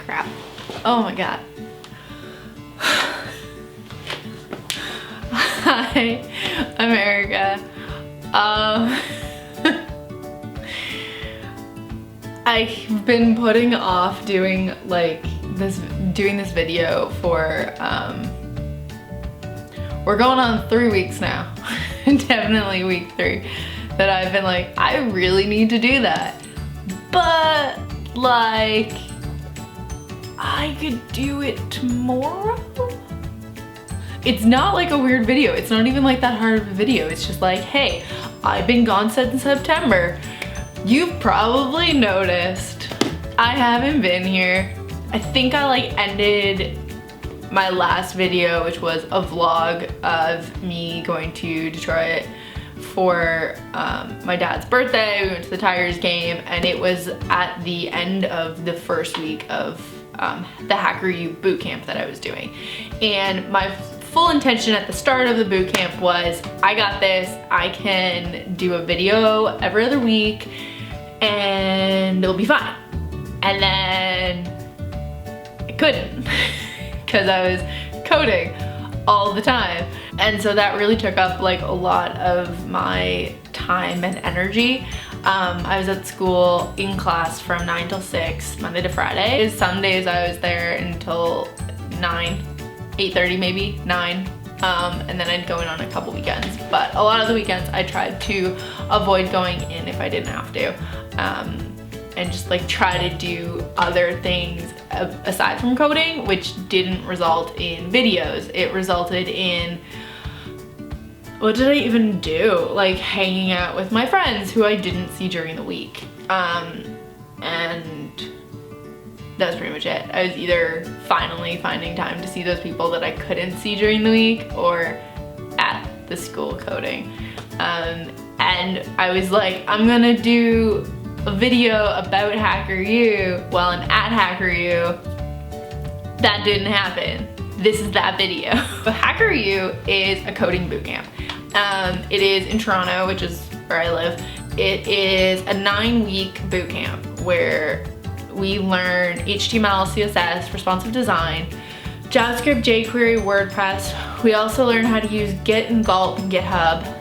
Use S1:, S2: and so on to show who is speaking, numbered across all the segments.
S1: crap. Oh my god. Hi, I'm Erika. I've been putting off doing this video for we're going on 3 weeks now. Definitely week 3 that I've been like, I really need to do that. But like, I could do it tomorrow. It's not like a weird video. It's not even like that hard of a video. It's just like, hey, I've been gone since September. You've probably noticed I haven't been here. I think I ended my last video, which was a vlog of me going to Detroit for my dad's birthday. We went to the Tigers game, and it was at the end of the first week of the Hacker U boot camp that I was doing. And my full intention at the start of the boot camp was, I got this, I can do a video every other week and it'll be fine. And then I couldn't because I was coding all the time. And so that really took up like a lot of my time and energy. I was at school in class from 9 till 6, Monday to Friday. Some days I was there until 9, 8:30 maybe, 9. And then I'd go in on a couple weekends. But a lot of the weekends I tried to avoid going in if I didn't have to. And just like try to do other things aside from coding, which didn't result in videos. It resulted in, what did I even do? Like hanging out with my friends who I didn't see during the week. And that was pretty much it. I was either finally finding time to see those people that I couldn't see during the week or at the school coding. And I was like, I'm gonna do a video about Hacker U while I'm at Hacker U. That didn't happen. This is that video. But Hacker U is a coding bootcamp. It is in Toronto, which is where I live. It is a 9-week bootcamp where we learn HTML, CSS, responsive design, JavaScript, jQuery, WordPress. We also learn how to use Git and Gulp and GitHub.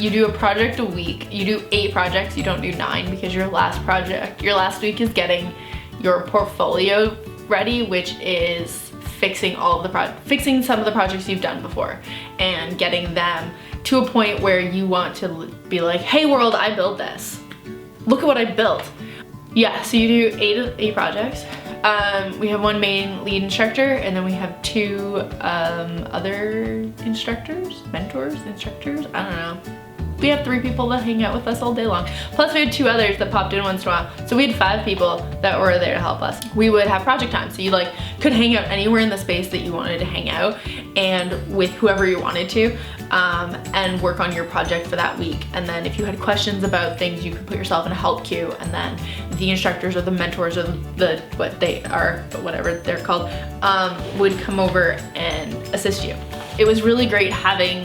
S1: You do a project a week. You do 8 projects, you don't do 9 because your last week is getting your portfolio ready, which is fixing some of the projects you've done before and getting them to a point where you want to be like, hey world, I built this. Look at what I built. Yeah, so you do 8 projects. We have 1 main lead instructor, and then we have 2 other instructors, mentors, instructors, I don't know. We have 3 people that hang out with us all day long. Plus we had 2 others that popped in once in a while. So we had 5 people that were there to help us. We would have project time. So you could hang out anywhere in the space that you wanted to hang out and with whoever you wanted to, and work on your project for that week. And then if you had questions about things, you could put yourself in a help queue, and then the instructors or the mentors or whatever they're called, would come over and assist you. It was really great having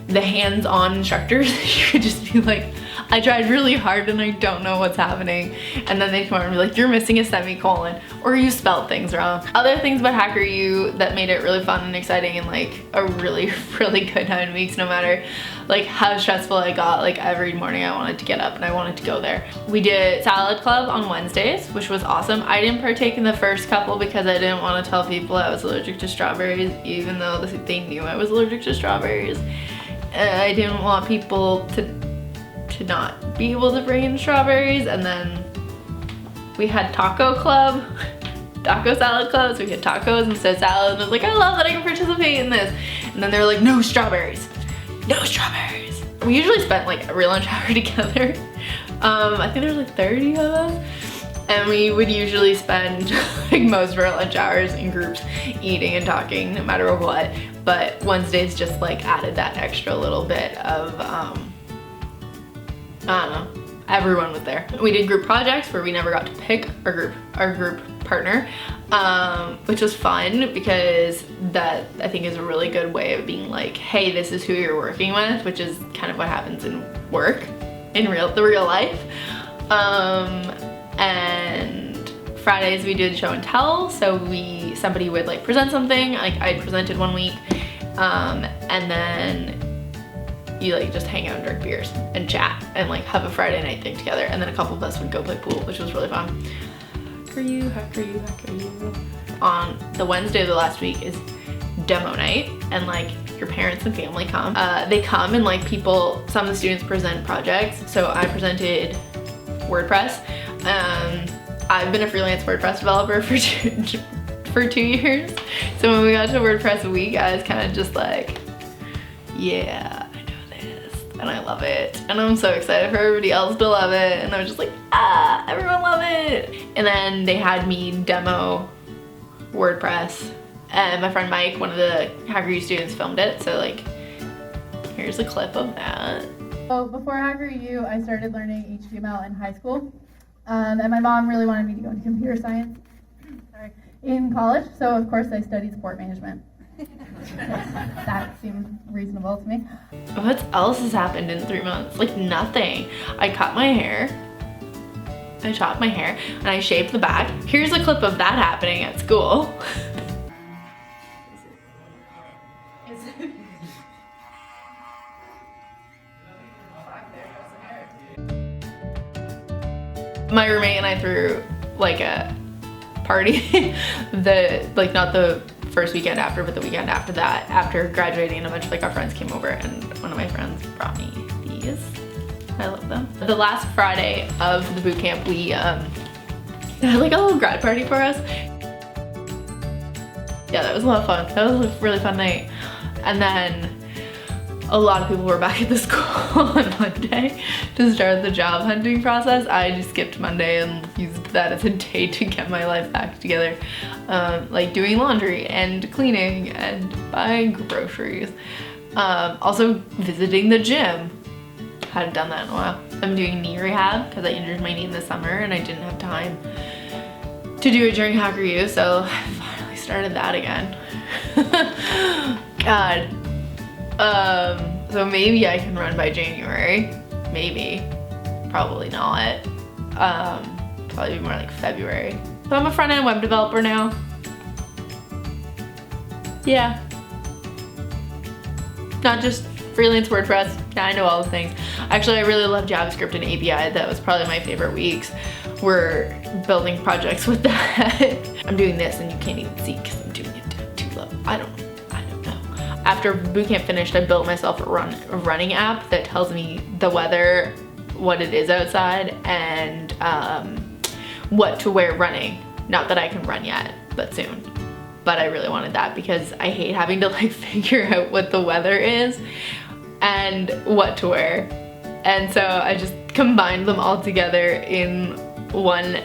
S1: the hands-on instructors. You could just be like, I tried really hard and I don't know what's happening. And then they'd come over and be like, you're missing a semicolon, or you spelled things wrong. Other things about Hacker U that made it really fun and exciting and a really, really good 9 weeks, no matter how stressful I got. Every morning I wanted to get up and I wanted to go there. We did salad club on Wednesdays, which was awesome. I didn't partake in the first couple because I didn't want to tell people I was allergic to strawberries, even though they knew I was allergic to strawberries. I didn't want people to not be able to bring in strawberries. And then we had taco salad clubs. We had tacos instead of salad, and I was like, I love that I can participate in this. And then they were like, no strawberries, no strawberries. We usually spent a real lunch hour together. I think there was 30 of us. And we would usually spend most of our lunch hours in groups eating and talking no matter what. But Wednesdays just added that extra little bit of, I don't know, everyone was there. We did group projects where we never got to pick our group partner, which was fun because that I think is a really good way of being like, hey, this is who you're working with, which is kind of what happens in work, in the real life. And Fridays we did show and tell, so somebody would like present something, like I presented one week, and then you like just hang out and drink beers and chat and like have a Friday night thing together, and then a couple of us would go play pool, which was really fun. Hacker you. On the Wednesday of the last week is demo night, and like your parents and family come. They come and like some of the students present projects. So I presented WordPress. I've been a freelance WordPress developer for 2 years. So when we got to WordPress week, I was kind of just like, yeah, I know this and I love it. And I'm so excited for everybody else to love it. And I was just like, everyone love it. And then they had me demo WordPress, and my friend Mike, one of the HackerU students, filmed it. So like, here's a clip of that.
S2: So before HackerU, I started learning HTML in high school, and my mom really wanted me to go into computer science in college. So of course I studied sport management. That seemed reasonable to me.
S1: What else has happened in 3 months? Like nothing. I cut my hair. I chopped my hair and I shaved the back. Here's a clip of that happening at school. My roommate and I threw like a party, not the first weekend after, but the weekend after that, after graduating. A bunch of like our friends came over, and one of my friends brought me these. I love them. The last Friday of the boot camp, we had like a little grad party for us. Yeah, that was a lot of fun. That was a really fun night. And then a lot of people were back at the school on Monday to start the job hunting process. I just skipped Monday and used that as a day to get my life back together. Like doing laundry and cleaning and buying groceries. Also visiting the gym. Hadn't done that in a while. I'm doing knee rehab because I injured my knee this summer and I didn't have time to do it during HackerU, so I finally started that again. God. So maybe I can run by January. Maybe. Probably not. Probably more like February. So I'm a front-end web developer now. Yeah. Not just freelance WordPress. Yeah, I know all the things. Actually, I really love JavaScript and API. That was probably my favorite weeks. We're building projects with that. I'm doing this and you can't even see because I'm doing it too low. I don't know. After bootcamp finished, I built myself a running app that tells me the weather, what it is outside, and what to wear running. Not that I can run yet, but soon. But I really wanted that because I hate having to like figure out what the weather is and what to wear. And so I just combined them all together in one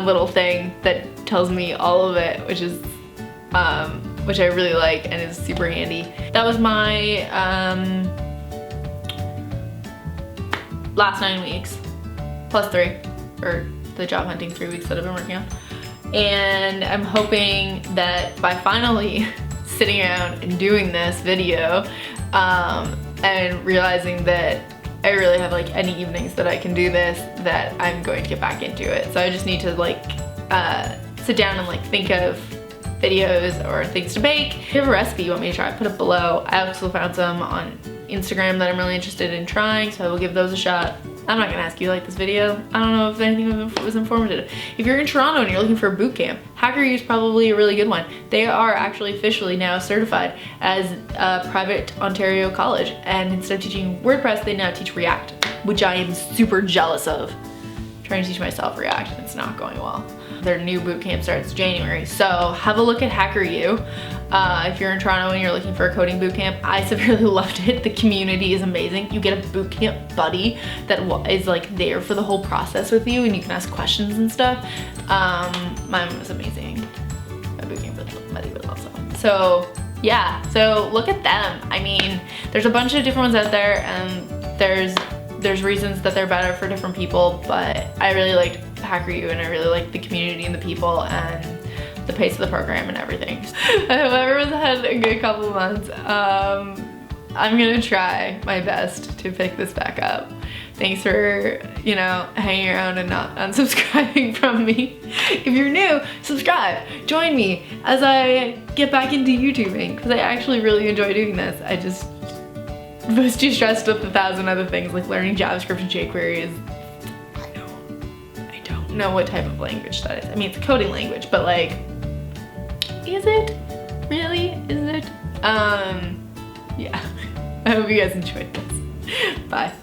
S1: little thing that tells me all of it, which is which I really like and is super handy. That was my last 9 weeks plus 3 for the job hunting 3 weeks that I've been working on. And I'm hoping that by finally sitting around and doing this video and realizing that I really have like any evenings that I can do this, that I'm going to get back into it. So I just need to like sit down and like think of videos or things to bake. If you have a recipe you want me to try, put it below. I also found some on Instagram that I'm really interested in trying, so I will give those a shot. I'm not gonna ask you to like this video. I don't know if anything was informative. If you're in Toronto and you're looking for a boot camp, HackerU is probably a really good one. They are actually officially now certified as a private Ontario college, and instead of teaching WordPress, they now teach React, which I am super jealous of. I'm trying to teach myself React and it's not going well. Their new boot camp starts January, so have a look at HackerU. If you're in Toronto and you're looking for a coding boot camp, I severely loved it. The community is amazing. You get a boot camp buddy that is like there for the whole process with you, and you can ask questions and stuff. Mine was amazing. My boot camp buddy was awesome. So yeah, so look at them. I mean, there's a bunch of different ones out there, and there's reasons that they're better for different people, but I really liked HackerU and I really liked the community and the people and the pace of the program and everything. I hope everyone's had a good couple of months. I'm gonna try my best to pick this back up Thanks for, you know, hanging around and not unsubscribing from me. If you're new, subscribe. Join me as I get back into YouTubing because I actually really enjoy doing this. I just was too stressed with 1,000 other things like learning JavaScript and jQuery is, I don't know what type of language that is. I mean, it's a coding language, but like, is it? Really? Is it? Yeah. I hope you guys enjoyed this. Bye.